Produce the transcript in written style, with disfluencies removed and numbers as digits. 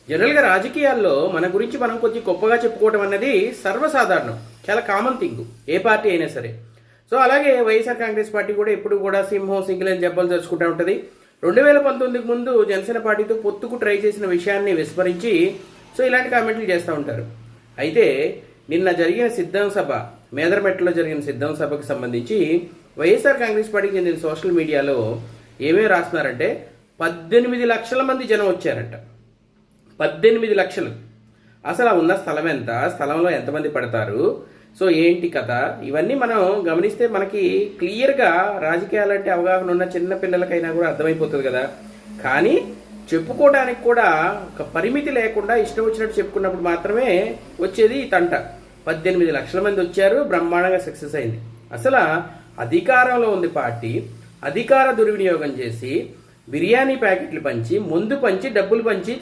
జనరల్గా రాజకీయాల్లో మన గురించి మనం కొంచెం గొప్పగా చెప్పుకోవడం అన్నది సర్వసాధారణం, చాలా కామన్ థింగ్ ఏ పార్టీ అయినా సరే. సో అలాగే వైఎస్ఆర్ కాంగ్రెస్ పార్టీ కూడా ఎప్పుడు కూడా సింహం సింగిల్ జబ్బలు జరుచుకుంటూ ఉంటుంది. 2019కి ముందు జనసేన పార్టీతో పొత్తుకు ట్రై చేసిన విషయాన్ని విస్మరించి సో ఇలాంటి కామెంట్లు చేస్తూ ఉంటారు. అయితే నిన్న జరిగిన సిద్ధం సభ, మేదరమెట్టలో జరిగిన సిద్ధం సభకు సంబంధించి వైఎస్ఆర్ కాంగ్రెస్ పార్టీకి చెందిన సోషల్ మీడియాలో ఏమేమి రాస్తున్నారంటే 18 లక్షల మంది జనం వచ్చారంట. 18 లక్షలు. అసలు ఉన్న స్థలం ఎంత, స్థలంలో ఎంతమంది పడతారు, సో ఏంటి కథ, ఇవన్నీ మనం గమనిస్తే మనకి క్లియర్గా రాజకీయాలంటే అవగాహన ఉన్న చిన్న పిల్లలకైనా కూడా అర్థమైపోతుంది కదా. కానీ చెప్పుకోవడానికి కూడా ఒక పరిమితి లేకుండా ఇష్టం వచ్చినట్టు చెప్పుకున్నప్పుడు మాత్రమే వచ్చేది ఈ తంట. 18 లక్షల మంది వచ్చారు, బ్రహ్మాండంగా సక్సెస్ అయింది. అసలు అధికారంలో ఉంది పార్టీ, అధికార దుర్వినియోగం చేసి బిర్యానీ ప్యాకెట్లు పంచి, ముందు పంచి, డబ్బులు పంచి